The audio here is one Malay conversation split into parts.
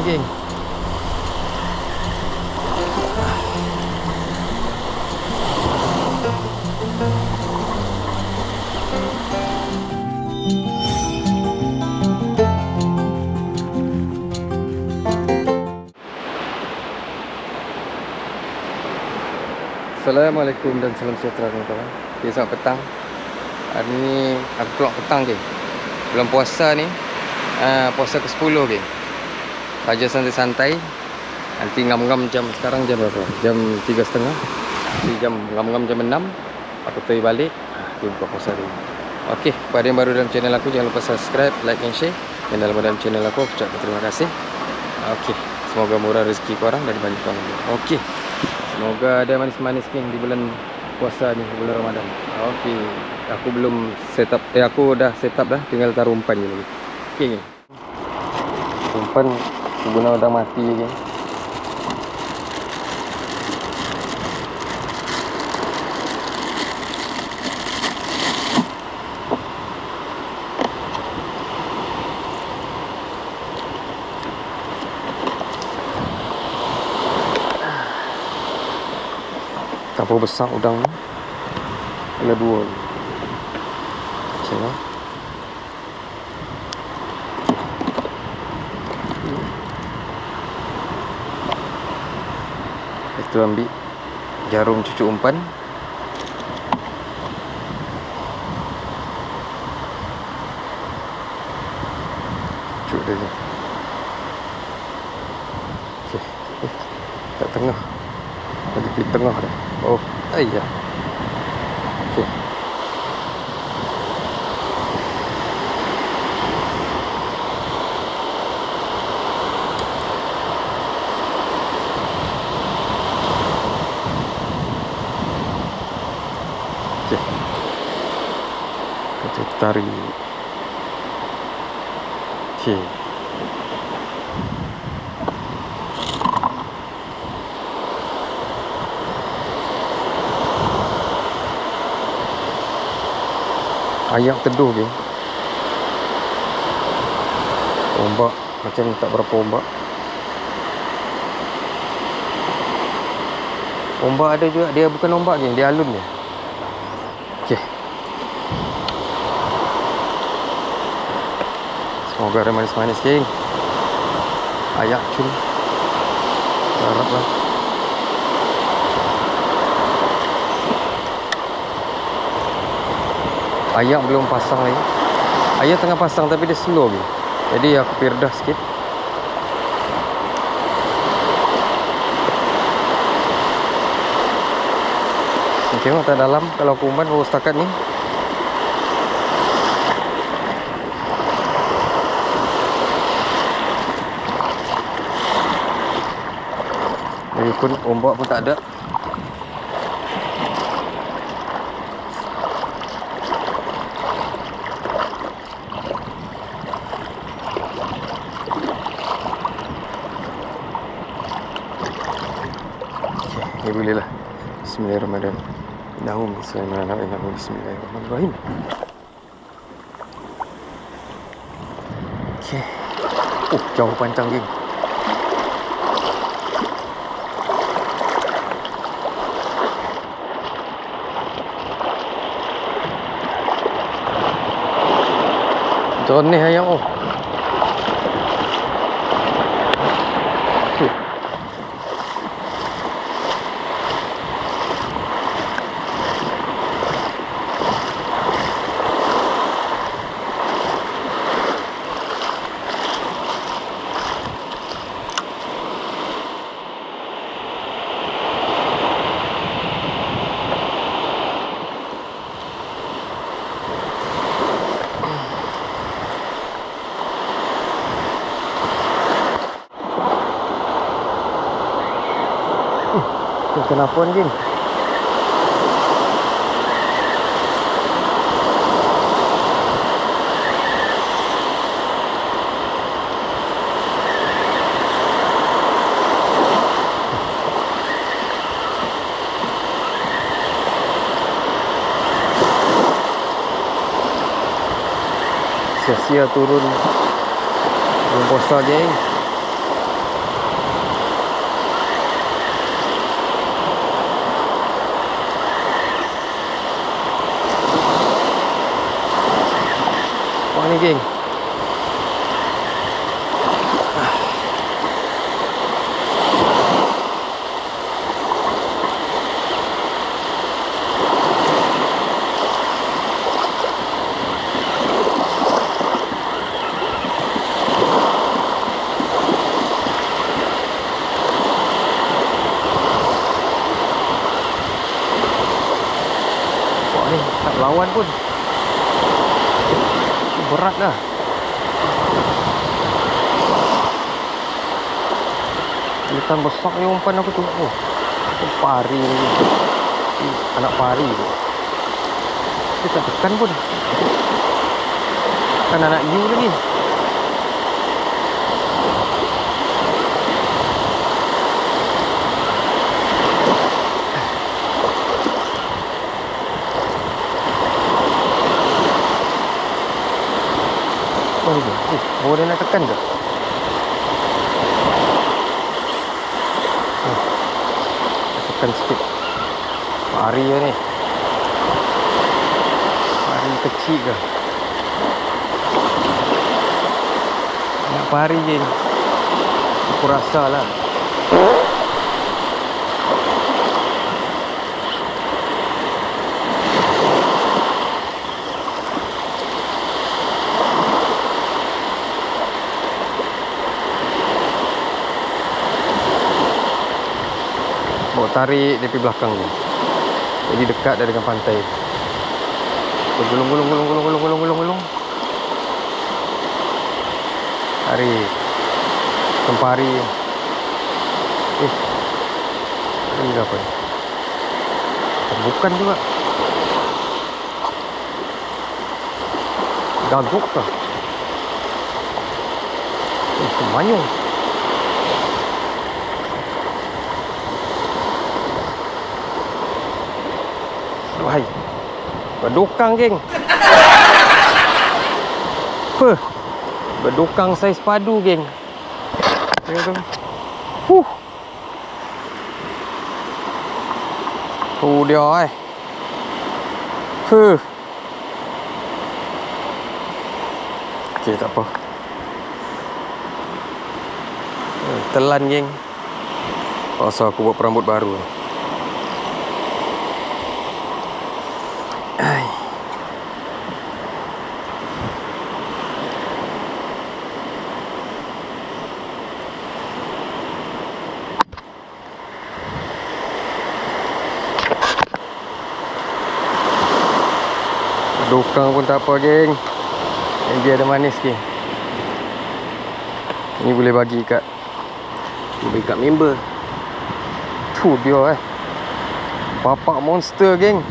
geng. Assalamualaikum dan salam sejahtera teman-teman. Okay, selamat petang. Hari ni aku keluar petang geng. Bulan puasa ni puasa ke-10 geng. Saja santai-santai. Nanti ngam-ngam jam, sekarang jam berapa? Jam 3.30. Nanti jam ngam-ngam jam 6 aku pergi balik. Aku buka puasa dulu. Okey, pada yang baru dalam channel aku, jangan lupa subscribe, like and share. Dan dalam channel aku ucapkan terima kasih. Okey, semoga murah rezeki korang dan banyak korang. Okey, semoga ada manis-manis geng di bulan puasa ni, bulan Ramadan. Okey, aku belum set up. Aku dah set up dah, tinggal taruh umpan je lagi. Okey geng. Umpan guna udah mati geng. Kapal besar udang ni ada 2. Okey lah. Itu ambil jarum cucuk umpan. Cucuk dia je. Okey. Kat tengah. Ada di tengah dah. Oh, ayah. Okey. Okey. Kita tarik. Okey. Ayak teduh dia. Ombak macam tak berapa ombak. Ombak ada juga, dia bukan ombak geng, dia alun dia. Okey. Semoga ada manis-manis geng. Ayak cun. Haraplah. Ayak belum pasang lagi. Ayak tengah pasang tapi dia slow geng. Jadi aku perdah sikit. Tengok tak dalam kalau aku umpan baru setakat ni. Ini pun ombak pun tak ada. Okay, bolehlah. Bismillahirrahmanirrahim. Bismillahirrahmanirrahim. Okey. Oh, jauh pancang geng. John ni ayam oh. Kenapa ni geng? Sia-sia turun puasa geng. Ni geng. Wah ni tak lawan pun. Berat dah. Ikan besar ni umpan aku tu. Oh, itu pari ni. Anak pari tu. Dia tak tekan pun. Kan anak you lagi. Oh ni. Oh dia nak tekan ke? Tekan sikit. Pari lah ni. Pari kecil ke? Anak pari je ni. Aku rasa lah. Bawa tarik dari belakang ni. Jadi dekat dah dengan pantai. Gulung. Tarik. Kempari. Ini apa ni? Bukan juga. Gaguk kah? Manyung. Wahai. Berdukang geng. Berdukang saiz padu geng. Tengok tu. Tu dia Okey, tak apa. Telan geng. Pasal aku buat perambut baru. Dukang pun tak apa geng. Yang dia ada manis geng. Ni boleh bagi kat member. Tu dia bapak monster geng.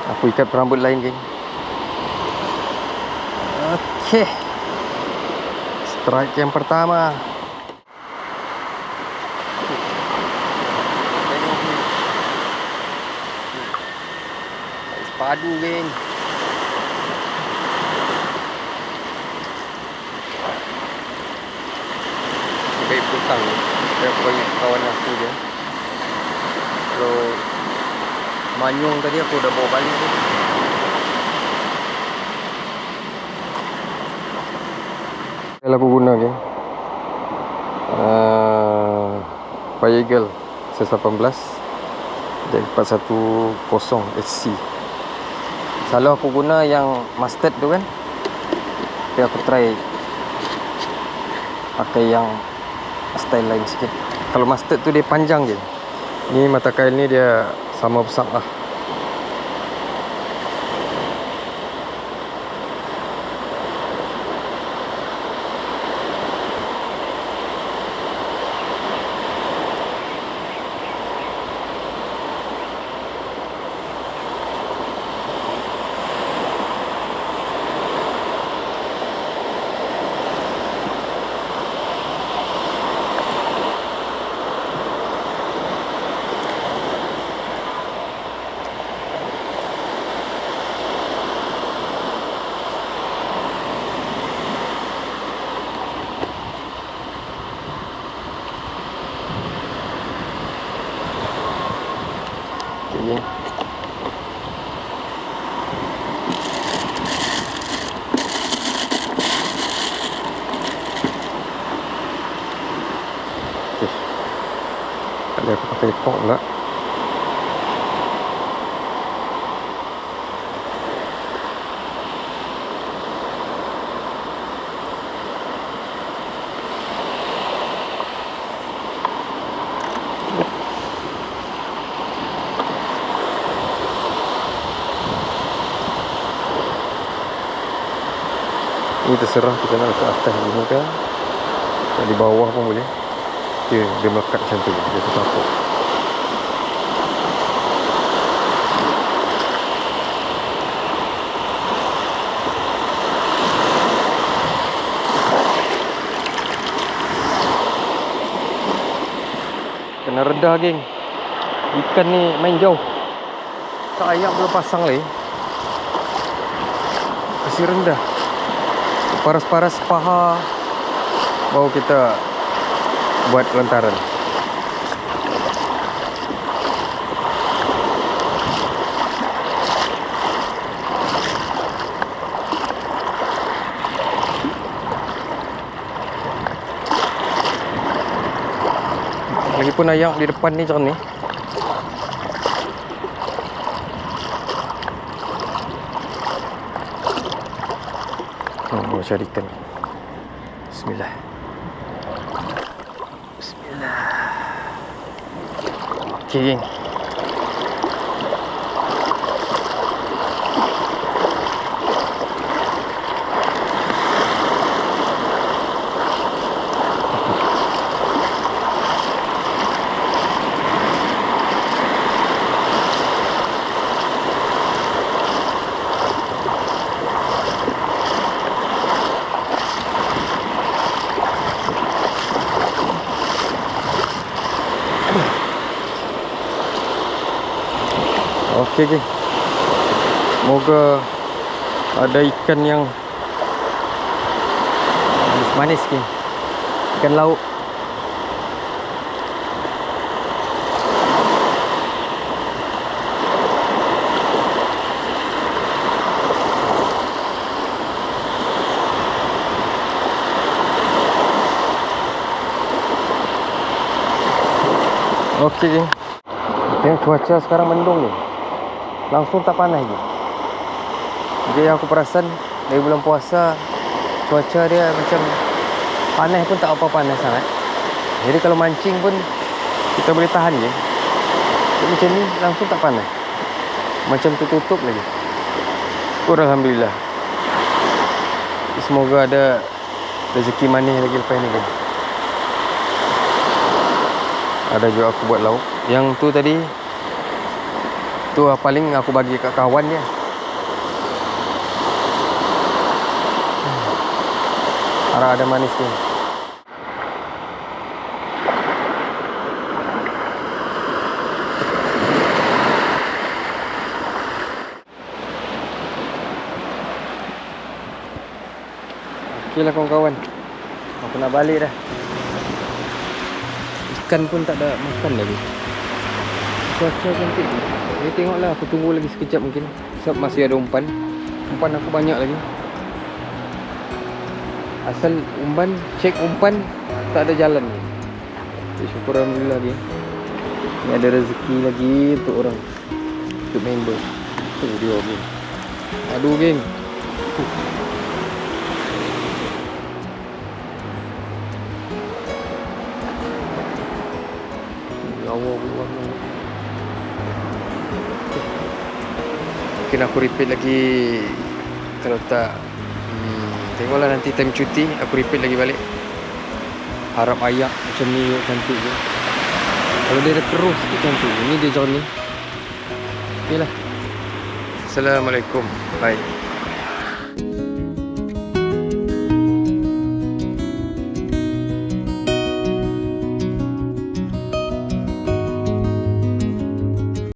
Aku ikat perambut lain geng. Okey. Strike yang pertama. Padu geng. Baik putang ni. Saya panggil kawan aku je. Kalau manyung tadi aku dah bawa balik tu. Kalau aku guna geng. Fire Eagle C18 dari 410 HC. Selalu aku guna yang mustard tu kan. Tapi aku try pakai yang style lain sikit. Kalau mustard tu dia panjang je. Ni mata kail ni dia sama besar lah. Dia aku pakai kok pula. Ini terserah kita nak letak atas ni ke, di bawah pun boleh. Dia melekat macam tu, dia tertapuk. Kena redah geng. Ikan ni main jauh. Tak ayak belum pasang lagi. Masih rendah. Paras-paras paha baru kita buat lantaran. Lagipun ayak di depan ni macam ni. Cari ikan. Bismillah. Bismillah. Okey geng. Okey geng. Moga ada ikan yang manis-manis geng. Ikan laut. Okey geng. Tengok cuaca sekarang mendung ni. Langsung tak panas je. Jadi aku perasan dari bulan puasa cuaca dia macam panas pun tak apa panas sangat. Jadi kalau mancing pun kita boleh tahan je. Jadi macam ni langsung tak panas. Macam tertutup lagi. Syukur alhamdulillah. Semoga ada rezeki manis lagi lepas ni kan. Ada juga aku buat lauk. Yang tu tadi tu paling aku bagi kat kawan dia. Harap ada manis ni. Okeylah kawan-kawan. Aku nak balik dah. Ikan pun tak ada makan lagi. Cuaca cantik. Jadi tengoklah, aku tunggu lagi sekejap mungkin. Sebab masih ada umpan. Umpan aku banyak lagi. Asal umpan, cek umpan, tak ada jalan. Jadi syukur alhamdulillah lagi. Ni ada rezeki lagi untuk orang, untuk member. Tu dia geng. Aduh geng. Ya Allah. Mungkin aku repeat lagi. Kalau tak tengoklah nanti time cuti aku repeat lagi balik. Harap ayak macam ni cantik je. Kalau dia ada keruh sikit cantik. Ini dia Johnny. Okeylah. Assalamualaikum. Bye.